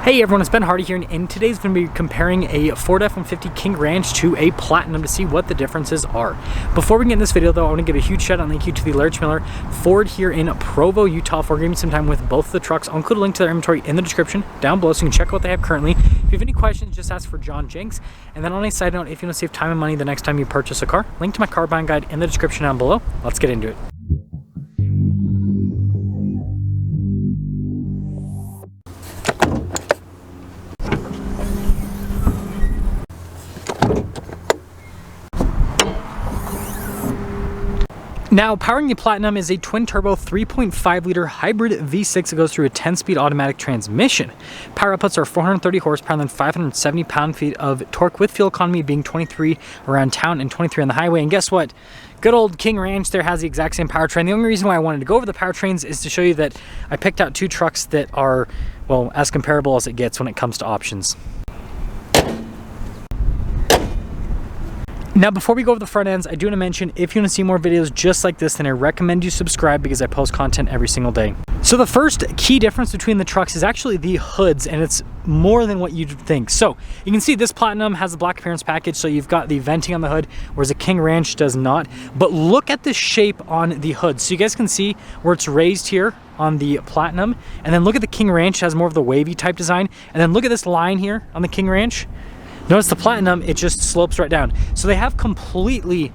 Hey everyone, it's Ben Hardy here, and in today's going to be comparing a Ford F-150 King Ranch to a Platinum to see what the differences are. Before we get in this video though, I want to give a huge shout out and thank you to the Larry Miller Ford here in Provo, Utah for giving me some time with both the trucks. I'll include a link to their inventory in the description down below so you can check out what they have currently. If you have any questions, just ask for John Jenks. And then on a side note, if you want to save time and money the next time you purchase a car, link to my car buying guide in the description down below. Let's get into it. Now, powering the Platinum is a twin-turbo 3.5-liter hybrid V6 that goes through a 10-speed automatic transmission. Power outputs are 430 horsepower and then 570 pound-feet of torque, with fuel economy being 23 around town and 23 on the highway. And guess what? Good old King Ranch there has the exact same powertrain. The only reason why I wanted to go over the powertrains is to show you that I picked out two trucks that are, well, as comparable as it gets when it comes to options. Now, before we go over the front ends, I do want to mention, if you want to see more videos just like this, then I recommend you subscribe because I post content every single day. So the first key difference between the trucks is actually the hoods, and it's more than what you'd think. So you can see this Platinum has a black appearance package, so you've got the venting on the hood, whereas a King Ranch does not. But look at the shape on the hood. So you guys can see where it's raised here on the Platinum, and then look at the King Ranch, has more of the wavy type design, and then look at this line here on the King Ranch. Notice the Platinum, it just slopes right down. So they have completely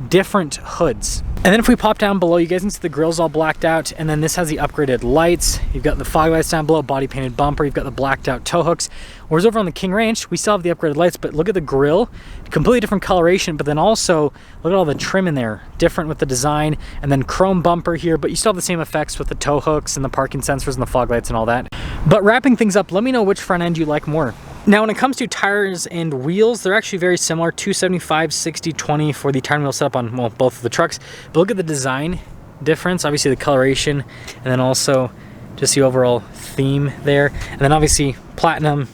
different hoods. And then if we pop down below, you guys can see the grill's all blacked out, and then this has the upgraded lights. You've got the fog lights down below, body painted bumper, you've got the blacked out tow hooks. Whereas over on the King Ranch, we still have the upgraded lights, but look at the grill, completely different coloration, but then also look at all the trim in there, different with the design, and then chrome bumper here, but you still have the same effects with the tow hooks and the parking sensors and the fog lights and all that. But wrapping things up, let me know which front end you like more. Now, when it comes to tires and wheels, they're actually very similar, 275, 60, 20 for the tire and wheel setup on, well, both of the trucks. But look at the design difference, obviously the coloration, and then also just the overall theme there. And then obviously Platinum,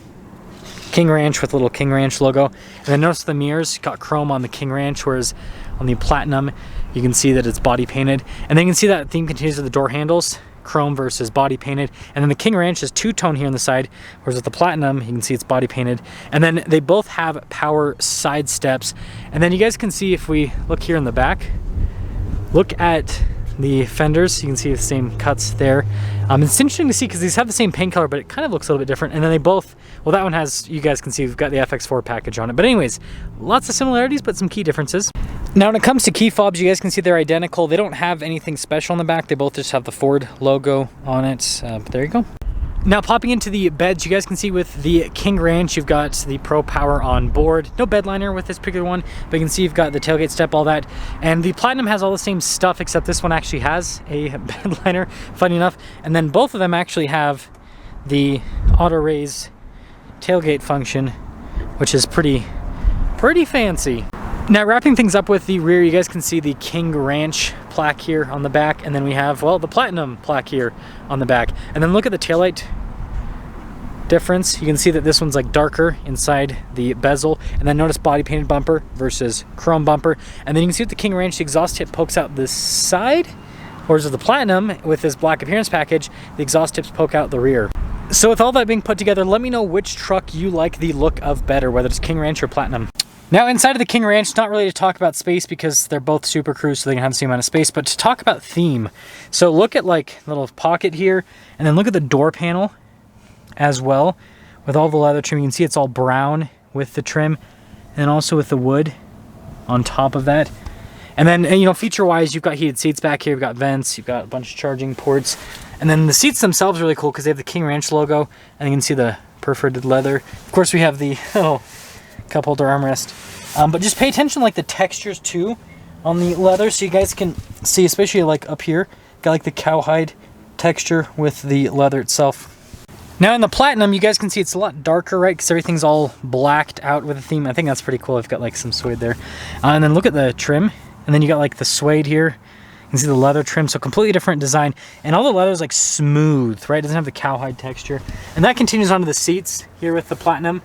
King Ranch with a little King Ranch logo. And then notice the mirrors, got chrome on the King Ranch, whereas on the Platinum, you can see that it's body painted. And then you can see that theme continues with the door handles, chrome versus body painted. And then the King Ranch is two-tone here on the side, whereas with the Platinum you can see it's body painted. And then they both have power side steps. And then you guys can see, if we look here in the back, look at the fenders, you can see the same cuts there. It's interesting to see because these have the same paint color, but it kind of looks a little bit different. And then they both, well, that one has, you guys can see we've got the FX4 package on it. But anyways, lots of similarities, but some key differences. Now, when it comes to key fobs, you guys can see they're identical. They don't have anything special on the back. They both just have the Ford logo on it. But there you go. Now, popping into the beds, you guys can see with the King Ranch, you've got the Pro Power on board. No bed liner with this particular one, but you can see you've got the tailgate step, all that. And the Platinum has all the same stuff, except this one actually has a bed liner, funny enough. And then both of them actually have the auto raise tailgate function, which is pretty fancy. Now, wrapping things up with the rear, you guys can see the King Ranch plaque here on the back, and then we have, well, the Platinum plaque here on the back. And then look at the taillight difference. You can see that this one's like darker inside the bezel, and then notice body painted bumper versus chrome bumper. And then you can see with the King Ranch, the exhaust tip pokes out this side, whereas with the Platinum, with this black appearance package, the exhaust tips poke out the rear. So with all that being put together, let me know which truck you like the look of better, whether it's King Ranch or Platinum. Now, inside of the King Ranch, not really to talk about space because they're both Super Cruise, so they can have the same amount of space, but to talk about theme. So look at like a little pocket here, and then look at the door panel as well with all the leather trim. You can see it's all brown with the trim, and also with the wood on top of that. And then, you know, feature-wise, you've got heated seats back here, you've got vents, you've got a bunch of charging ports, and then the seats themselves are really cool because they have the King Ranch logo, and you can see the perforated leather. Of course, we have the cup holder armrest. But just pay attention like the textures too on the leather, so you guys can see, especially like up here, got like the cowhide texture with the leather itself. Now in the Platinum, you guys can see it's a lot darker, right? Because everything's all blacked out with a theme. I think that's pretty cool. I've got like some suede there. And then look at the trim. And then you got like the suede here. You can see the leather trim, so completely different design. And all the leather is like smooth, right? It doesn't have the cowhide texture. And that continues onto the seats here with the Platinum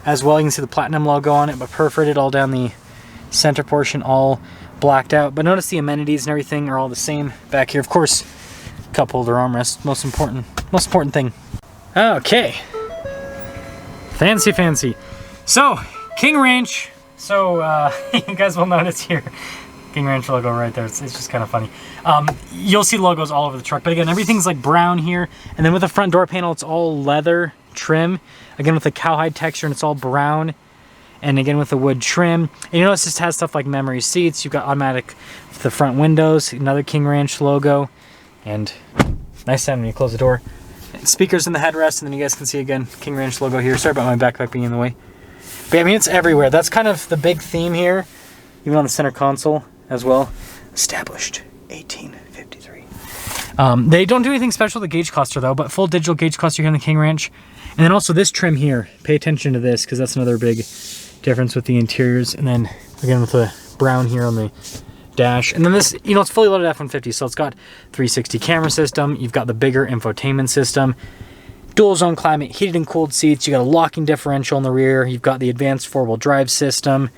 as well. You can see the Platinum logo on it, but perforated all down the center portion, all blacked out. But notice the amenities and everything are all the same back here. Of course, cup holder armrest, most important thing. Okay, Fancy, fancy. So, King Ranch. So, you guys will notice here, King Ranch logo right there. It's just kind of funny. You'll see logos all over the truck, but again, everything's like brown here. And then with the front door panel, it's all leather trim. Again, with the cowhide texture, and it's all brown. And again, with the wood trim. And you notice this has stuff like memory seats. You've got automatic for the front windows, another King Ranch logo. And nice sound when you close the door. Speakers in the headrest, and then you guys can see again, King Ranch logo here. Sorry about my backpack being in the way. But yeah, I mean, it's everywhere. That's kind of the big theme here, even on the center console as well. Established 1853. They don't do anything special with the gauge cluster though, but full digital gauge cluster here on the King Ranch. And then also this trim here, pay attention to this because that's another big difference with the interiors. And then again with the brown here on the dash. And then this, you know, it's fully loaded F-150, so it's got 360 camera system. You've got the bigger infotainment system, dual zone climate, heated and cooled seats. You got a locking differential in the rear. You've got the advanced 4-wheel drive system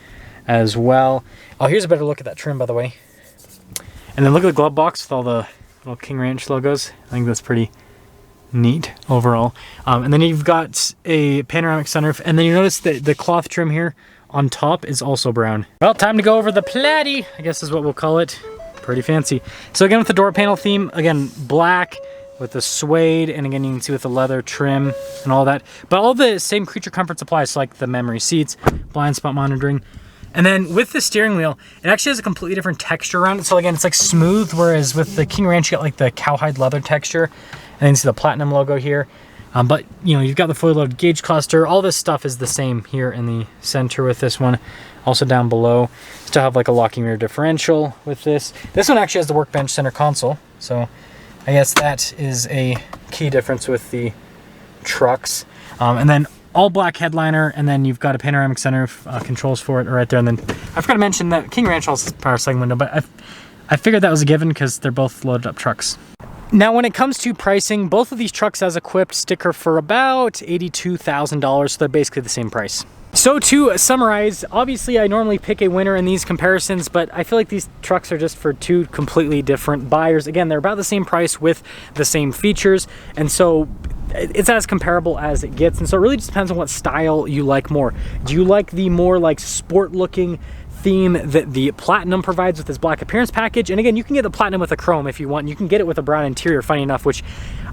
as well. Oh, here's a better look at that trim, by the way. And then look at the glove box with all the little King Ranch logos. I think that's pretty neat overall. And then you've got a panoramic sunroof, and then you notice that the cloth trim here on top is also brown. Well, time to go over the platy, I guess is what we'll call it. Pretty fancy. So again, with the door panel theme, again, black with the suede, and again, you can see with the leather trim and all that. But all the same creature comforts apply, so like the memory seats, blind spot monitoring. And then with the steering wheel, it actually has a completely different texture around it. So again, it's like smooth, whereas with the King Ranch, you got like the cowhide leather texture. And then you see the platinum logo here. But you know, you've got the fully loaded gauge cluster. All this stuff is the same here in the center with this one. Also down below, still have like a locking rear differential with this. This one actually has the workbench center console. So I guess that is a key difference with the trucks. And then all black headliner, and then you've got a panoramic center controls for it right there. And then I forgot to mention that King Ranch also has power sliding window, but I figured that was a given because they're both loaded up trucks. Now, when it comes to pricing, both of these trucks as equipped sticker for about $82,000, so they're basically the same price. So to summarize, obviously I normally pick a winner in these comparisons, but I feel like these trucks are just for two completely different buyers. Again, they're about the same price with the same features, and so it's as comparable as it gets. And so it really just depends on what style you like more. Do you like the more like sport looking theme that the Platinum provides with this black appearance package? And again, you can get the Platinum with a chrome if you want. You can get it with a brown interior, funny enough, which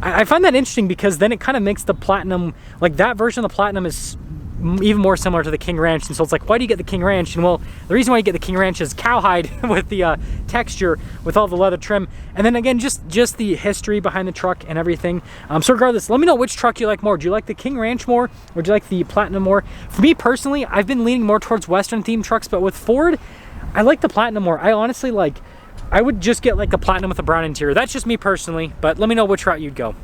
I find that interesting because then it kind of makes the Platinum, like that version of the Platinum is even more similar to the King Ranch. And so it's like, why do you get the King Ranch? And well, the reason why you get the King Ranch is cowhide with the texture, with all the leather trim. And then again, just the history behind the truck and everything. So regardless, let me know which truck you like more. Do you like the King Ranch more, or do you like the Platinum more? For me personally, I've been leaning more towards Western themed trucks, but with Ford, I like the Platinum more. I honestly I would just get like the Platinum with a brown interior. That's just me personally, but let me know which route you'd go.